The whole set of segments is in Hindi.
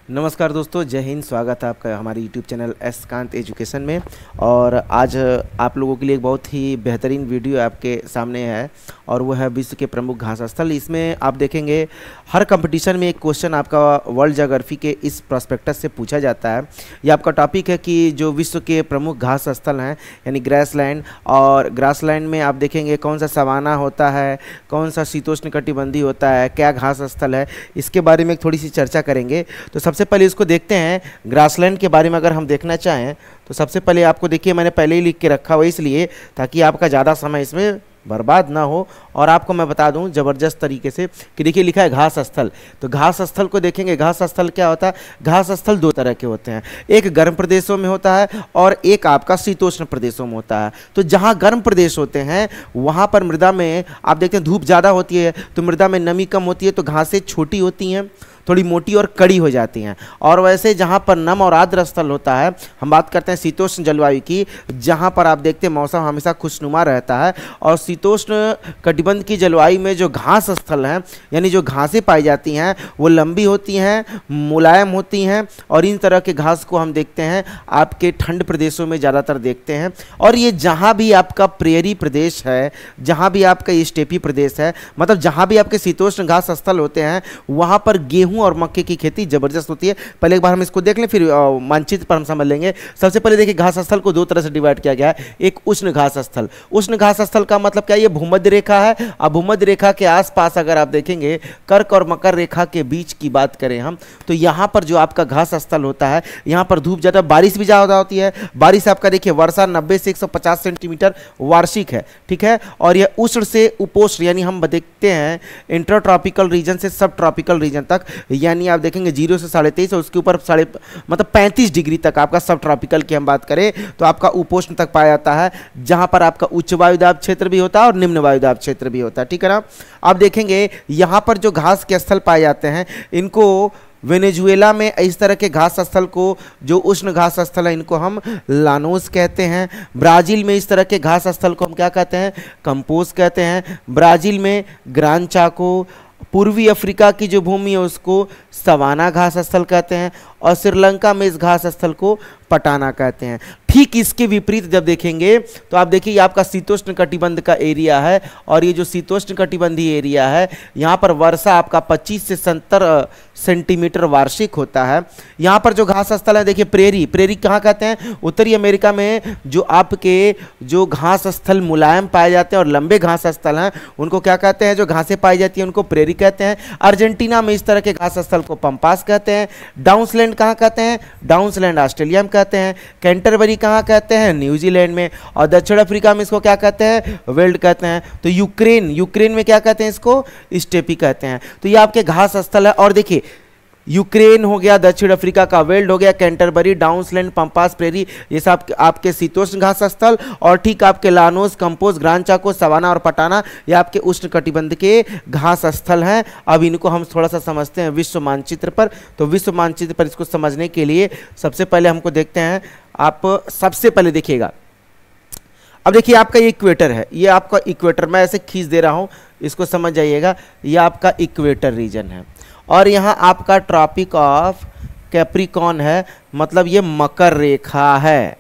नमस्कार दोस्तों, जय हिंद। स्वागत है आपका हमारे YouTube channel S Kant education में। और आज आप लोगों के लिए एक बहुत ही बेहतरीन वीडियो आपके सामने है और वो है विश्व के प्रमुख घास स्थल। इसमें आप देखेंगे हर कंपटीशन में एक क्वेश्चन आपका वर्ल्ड ज्योग्राफी के इस प्रोस्पेक्टस से पूछा जाता है। ये आपका टॉपिक है कि जो विश्व के प्रमुख घास स्थल हैं यानी ग्रासलैंड, और ग्रासलैंड में आप देखेंगे कौन सा सवाना होता है, कौन सा शीतोष्णकटिबंधीय होता है, क्या घास स्थल है, इसके बारे में थोड़ी सी चर्चा करेंगे। तो सबसे पहले इसको देखते हैं। ग्रासलैंड के बारे में अगर हम देखना चाहें तो सबसे पहले आपको देखिए, मैंने पहले ही लिख के रखा हुआ इसलिए ताकि आपका ज़्यादा समय इसमें बर्बाद ना हो। और आपको मैं बता दूं ज़बरदस्त तरीके से कि देखिए लिखा है घास स्थल। तो घास स्थल को देखेंगे, घास स्थल क्या होता है? घास स्थल दो तरह के होते हैं, एक गर्म प्रदेशों में होता है और एक आपका शीतोष्ण प्रदेशों में होता है। तो जहाँ गर्म प्रदेश होते हैं वहाँ पर मृदा में आप देखते हैं धूप ज़्यादा होती है तो मृदा में नमी कम होती है, तो घासें छोटी होती हैं, थोड़ी मोटी और कड़ी हो जाती हैं। और वैसे जहाँ पर नम और आर्द्र स्थल होता है, हम बात करते हैं शीतोष्ण जलवायु की, जहाँ पर आप देखते हैं मौसम हमेशा खुशनुमा रहता है। और शीतोष्ण कटिबंध की जलवायु में जो घास स्थल हैं यानी जो घासें पाई जाती हैं वो लंबी होती हैं, मुलायम होती हैं। और इन तरह के घास को हम देखते हैं आपके ठंड प्रदेशों में ज़्यादातर देखते हैं। और ये जहाँ भी आपका प्रेयरी प्रदेश है, जहाँ भी आपका स्टेपी प्रदेश है, मतलब जहाँ भी आपके शीतोष्ण घास स्थल होते हैं वहाँ पर गेहूँ और मक्के की खेती जबरदस्त होती है। पहले एक बार हम इसको देख लें, फिर मानचित्र पर हम समझ लेंगे। सबसे पहले देखिए घास स्थल को दो तरह से डिवाइड किया गया है। एक उष्ण घास स्थल। उष्ण घास स्थल का मतलब क्या है? ये भूमध्य रेखा है। अब भूमध्य रेखा के आसपास अगर आप देखेंगे कर्क और मकर रेखा के बीच की बात करें हम, तो यहाँ पर जो आपका घास स्थल होता है यहाँ पर धूप ज़्यादा, बारिश भी ज़्यादा होती है। बारिश आपका देखिए वर्षा 90 से 150 सेंटीमीटर वार्षिक है, ठीक है। और यह उष्ण से उपोष्ण यानी हम देखते हैं इंटर ट्रॉपिकल रीजन से सब ट्रॉपिकल रीजन तक, यानी आप देखेंगे 0 से 23.5 और उसके ऊपर मतलब 35 डिग्री तक आपका सब ट्रॉपिकल की हम बात करें तो आपका उपोष्ण तक पाया जाता है, जहां पर आपका उच्च वायुदाब क्षेत्र भी होता है और निम्न वायुदाब क्षेत्र भी होता है, ठीक है ना। आप देखेंगे यहां पर जो घास के स्थल पाए जाते हैं इनको वेनेजुएला में, इस तरह के घास स्थल को जो उष्ण घास स्थल है इनको हम लानोस कहते हैं। ब्राज़ील में इस तरह के घास स्थल को हम क्या कहते हैं? कंपोज कहते हैं। ब्राज़ील में ग्रान चाको। पूर्वी अफ्रीका की जो भूमि है उसको सवाना घास स्थल कहते हैं और श्रीलंका में इस घास स्थल को पटाना कहते हैं। ठीक इसके विपरीत जब देखेंगे तो आप देखिए ये आपका शीतोष्ण कटिबंध का एरिया है और ये जो शीतोष्ण कटिबंधीय एरिया है यहाँ पर वर्षा आपका 25 से 70 सेंटीमीटर वार्षिक होता है। यहाँ पर जो घास स्थल है देखिए प्रेरी। प्रेरी कहाँ कहते हैं? उत्तरी अमेरिका में जो आपके जो घास स्थल मुलायम पाए जाते हैं और लंबे घास स्थल हैं उनको क्या कहते हैं? जो घासें पाई जाती हैं उनको प्रेरी कहते हैं। अर्जेंटीना में इस तरह के घास स्थल को पंपास कहते हैं। डाउन्सलैंड कहाँ कहते हैं? डाउन्सलैंड ऑस्ट्रेलिया में कहते हैं। कैंटरबरी कहाँ कहते हैं? न्यूजीलैंड में। और दक्षिण अफ्रीका में इसको क्या कहते हैं? वेल्ड कहते हैं। तो यूक्रेन में क्या कहते हैं? इसको स्टेपी कहते हैं। तो ये आपके घास स्थल है। और देखिए यूक्रेन हो गया, दक्षिण अफ्रीका का वेल्ड हो गया, कैंटरबरी, डाउन्सलैंड, पंपास, प्रेरी, ये सब आपके शीतोष्ण घास स्थल। और ठीक आपके लानोस, कंपोज, ग्रान चाको, सवाना और पटाना ये आपके उष्ण कटिबंध के घास स्थल हैं। अब इनको हम थोड़ा सा समझते हैं विश्व मानचित्र पर। तो विश्व मानचित्र पर इसको समझने के लिए सबसे पहले हमको देखते हैं, आप सबसे पहले देखिएगा। अब देखिए आपका ये इक्वेटर है, ये आपका इक्वेटर, मैं ऐसे खींच दे रहा हूँ, इसको समझ जाइएगा। ये आपका इक्वेटर रीजन है और यहाँ आपका ट्रॉपिक ऑफ कैप्रिकॉर्न है, मतलब ये मकर रेखा है,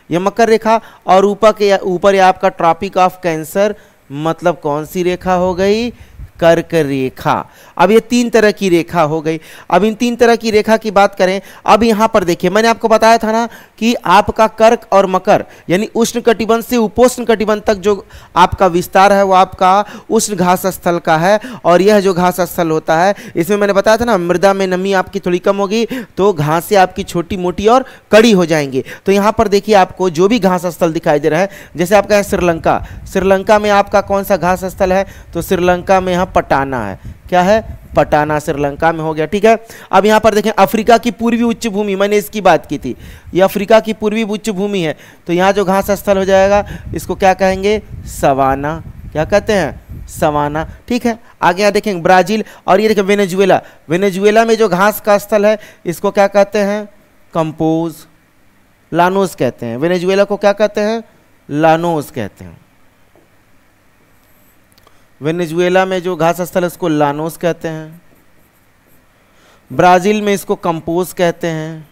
ये मकर रेखा। और ऊपर ये आपका ट्रॉपिक ऑफ कैंसर, मतलब कौन सी रेखा हो गई? कर्क रेखा। अब ये 3 तरह की रेखा हो गई। अब इन 3 तरह की रेखा की बात करें, अब यहाँ पर देखिए मैंने आपको बताया था ना कि आपका कर्क और मकर यानी उष्ण कटिबंध से उपोष्ण कटिबंध तक जो आपका विस्तार है वो आपका उष्ण घास स्थल का है। और यह जो घास स्थल होता है इसमें मैंने बताया था ना मृदा में नमी आपकी थोड़ी कम होगी तो घासें आपकी छोटी मोटी और कड़ी हो जाएंगी। तो यहाँ पर देखिए आपको जो भी घास स्थल दिखाई दे रहा है, जैसे आपका है श्रीलंका। श्रीलंका में आपका कौन सा घास स्थल है? तो श्रीलंका में यहाँ पटाना है। क्या है? पटाना श्रीलंका में हो गया, ठीक है। अब यहाँ पर देखें अफ्रीका की पूर्वी उच्च भूमि, मैंने इसकी बात की थी, ये अफ्रीका की पूर्वी उच्च भूमि है। तो यहाँ जो घास स्थल हो जाएगा इसको क्या कहेंगे? सवाना। क्या कहते हैं? सवाना, ठीक है। आगे यहाँ देखेंगे ब्राज़ील और ये देखें वेनेजुएला। वेनेजुएला में जो घास का स्थल है इसको क्या कहते हैं? कंपोज, लानोस कहते हैं। वेनेजुएला को क्या कहते हैं? लानोस कहते हैं। वेनेजुएला में जो घास स्थल है उसको लानोस कहते हैं। ब्राज़ील में इसको कंपोज कहते हैं।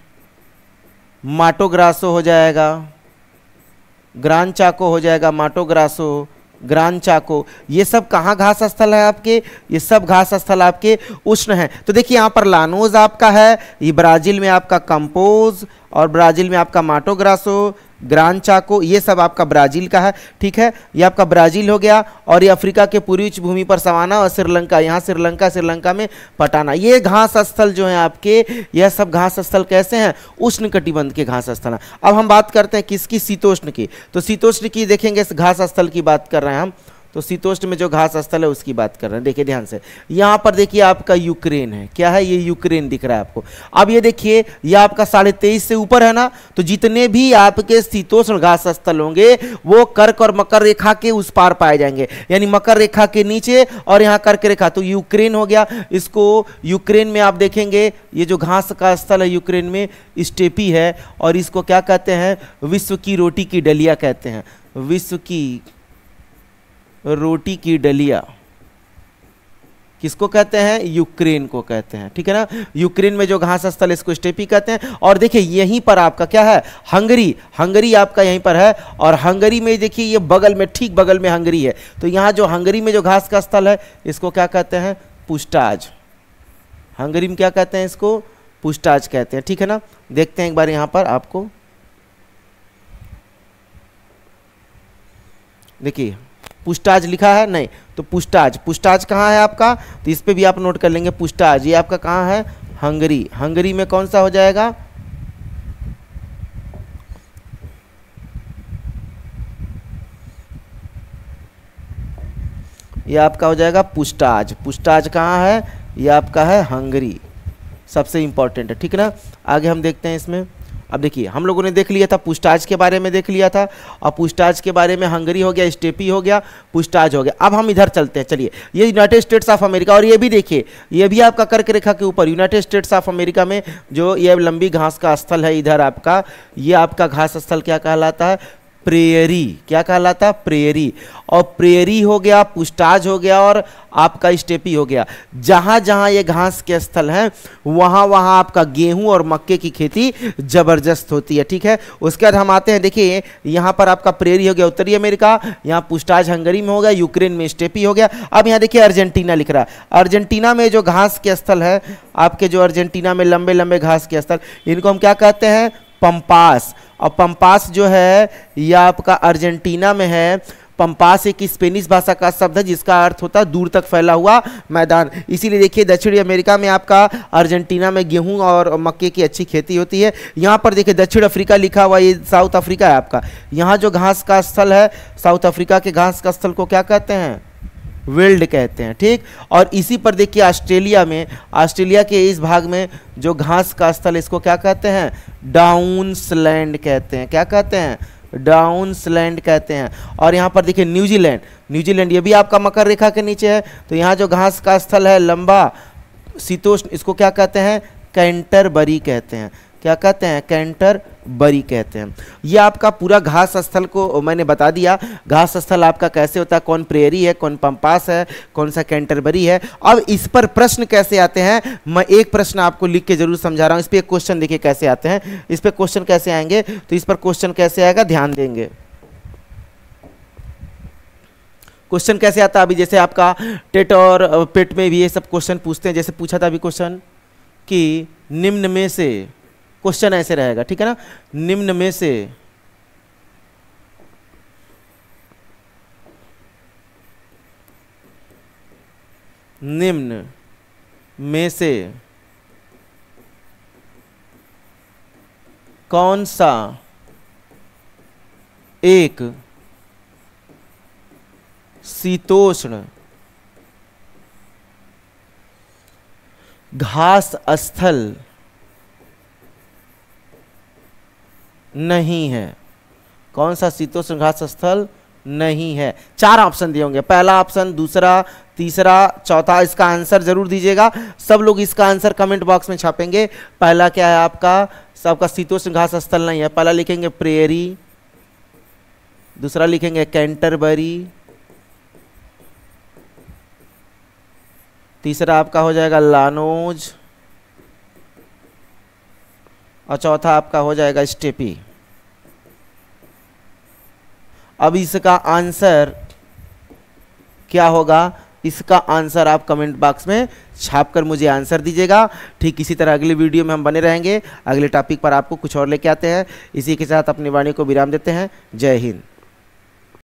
माटो ग्रासो हो जाएगा, ग्रान चाको हो जाएगा, माटो ग्रासो, ग्रान चाको। ये सब कहाँ घास स्थल है आपके? ये सब घास स्थल आपके उष्ण है। तो देखिए यहाँ पर लानोज आपका है, ये ब्राज़ील में आपका कंपोज, और ब्राज़ील में आपका माटो ग्रासो, ग्रान चाको, ये सब आपका ब्राज़ील का है। ठीक है, ये आपका ब्राज़ील हो गया। और ये अफ्रीका के पूर्वी भूमि पर सवाना और श्रीलंका, यहाँ श्रीलंका में पटाना। ये घास स्थल जो है आपके, यह सब घास स्थल कैसे हैं? उष्ण कटिबंध के घास स्थल हैं। अब हम बात करते हैं किसकी? शीतोष्ण की। तो शीतोष्ण की देखेंगे, इस घास स्थल की बात कर रहे हैं हम। तो शीतोष्ण में जो घास स्थल है उसकी बात कर रहे हैं। देखिए ध्यान से, यहाँ पर देखिए आपका यूक्रेन है। क्या है? ये यूक्रेन दिख रहा है आपको। अब ये देखिए, ये आपका 23.5 से ऊपर है ना, तो जितने भी आपके शीतोष्ण घास स्थल होंगे वो कर्क और मकर रेखा के उस पार पाए जाएंगे, यानी मकर रेखा के नीचे और यहाँ कर्क रेखा। तो यूक्रेन हो गया। इसको यूक्रेन में आप देखेंगे, ये जो घास का स्थल है यूक्रेन में, स्टेपी है, और इसको क्या कहते हैं? विश्व की रोटी की डलिया कहते हैं। विश्व की रोटी की डलिया किसको कहते हैं? यूक्रेन को कहते हैं। ठीक है ना, यूक्रेन में जो घास स्थल इसको स्टेपी कहते हैं। और देखिए यहीं पर आपका क्या है? हंगरी आपका यहीं पर है। और हंगरी में देखिए ये बगल में, ठीक बगल में हंगरी है। तो यहाँ जो हंगरी में जो घास का स्थल है इसको क्या कहते हैं? पुष्टाज। हंगरी में क्या कहते हैं? इसको पुष्टाज कहते हैं। ठीक है ना, देखते हैं एक बार यहाँ पर आपको, देखिए पुष्टाज लिखा है नहीं, तो पुष्टाज कहाँ है आपका? तो इस पे भी आप नोट कर लेंगे। पुष्टाज ये आपका कहाँ है? हंगरी में कौन सा हो जाएगा? ये आपका हो जाएगा पुष्टाज कहाँ है? ये आपका है हंगरी, सबसे इंपॉर्टेंट है। ठीक है ना, आगे हम देखते हैं इसमें। अब देखिए हम लोगों ने देख लिया था पुष्टाज के बारे में, देख लिया था, और पुष्टाज के बारे में हंगरी हो गया, स्टेपी हो गया, पुष्टाज हो गया। अब हम इधर चलते हैं, चलिए। ये यूनाइटेड स्टेट्स ऑफ अमेरिका, और ये भी देखिए, ये भी आपका कर्क रेखा के ऊपर यूनाइटेड स्टेट्स ऑफ अमेरिका में जो ये लंबी घास का स्थल है इधर आपका, ये आपका घास स्थल क्या कहलाता है? प्रेयरी। क्या कहलाता? प्रेयरी। और प्रेयरी हो गया, पुष्टाज हो गया, और आपका स्टेपी हो गया। जहां जहां ये घास के स्थल हैं वहां वहां आपका गेहूं और मक्के की खेती जबरदस्त होती है। ठीक है, उसके बाद हम आते हैं, देखिए यहां पर आपका प्रेयरी हो गया उत्तरी अमेरिका, यहां पुष्टाज हंगरी में हो गया, यूक्रेन में स्टेपी हो गया। अब यहां देखिए अर्जेंटीना लिख रहा है। अर्जेंटीना में जो घास के स्थल है आपके, जो अर्जेंटीना में लंबे लंबे घास के स्थल, इनको हम क्या कहते हैं? पंपास। और पंपास जो है यह आपका अर्जेंटीना में है। पंपास एक स्पेनिश भाषा का शब्द है जिसका अर्थ होता है दूर तक फैला हुआ मैदान। इसीलिए देखिए दक्षिणी अमेरिका में आपका अर्जेंटीना में गेहूं और मक्के की अच्छी खेती होती है। यहाँ पर देखिए दक्षिण अफ्रीका लिखा हुआ, ये साउथ अफ्रीका है आपका। यहाँ जो घास का स्थल है साउथ अफ्रीका के घास का स्थल को क्या कहते हैं? वेल्ड कहते हैं। ठीक, और इसी पर देखिए ऑस्ट्रेलिया में, ऑस्ट्रेलिया के इस भाग में जो घास का स्थल इसको क्या कहते हैं? डाउन्सलैंड कहते हैं। क्या कहते हैं? डाउन्सलैंड कहते हैं। और यहाँ पर देखिए न्यूजीलैंड ये भी आपका मकर रेखा के नीचे है। तो यहाँ जो घास का स्थल है लंबा शीतोष्ण, इसको क्या कहते हैं? कैंटरबरी कहते हैं। क्या कहते हैं? कैंटरबरी कहते हैं। ये आपका पूरा घास स्थल को मैंने बता दिया। घास स्थल आपका कैसे होता है, कौन प्रेयरी है, कौन पंपास है, कौन सा कैंटरबरी है। अब इस पर प्रश्न कैसे आते हैं, मैं एक प्रश्न आपको लिख के जरूर समझा रहा हूँ। इस पर एक क्वेश्चन देखिए कैसे आते हैं। इस पर क्वेश्चन कैसे आएंगे, तो इस पर क्वेश्चन कैसे आएगा ध्यान देंगे। क्वेश्चन कैसे आता है, अभी जैसे आपका टेट और पेट में भी ये सब क्वेश्चन पूछते हैं। जैसे पूछा था अभी क्वेश्चन कि निम्न में से, क्वेश्चन ऐसे रहेगा, ठीक है ना, निम्न में से कौन सा एक शीतोष्ण घास स्थल नहीं है? कौन सा शीतोष्ण घास स्थल नहीं है? 4 ऑप्शन दिए होंगे, पहला ऑप्शन, दूसरा, तीसरा, चौथा। इसका आंसर जरूर दीजिएगा। सब लोग इसका आंसर कमेंट बॉक्स में छापेंगे। पहला क्या है आपका? सबका शीतोष्ण घास स्थल नहीं है। पहला लिखेंगे प्रेयरी, दूसरा लिखेंगे कैंटरबरी, तीसरा आपका हो जाएगा लानोज, और चौथा आपका हो जाएगा स्टेपी। अब इसका आंसर क्या होगा, इसका आंसर आप कमेंट बॉक्स में छापकर मुझे आंसर दीजिएगा। ठीक इसी तरह अगली वीडियो में हम बने रहेंगे, अगले टॉपिक पर आपको कुछ और लेके आते हैं। इसी के साथ अपनी वाणी को विराम देते हैं। जय हिंद।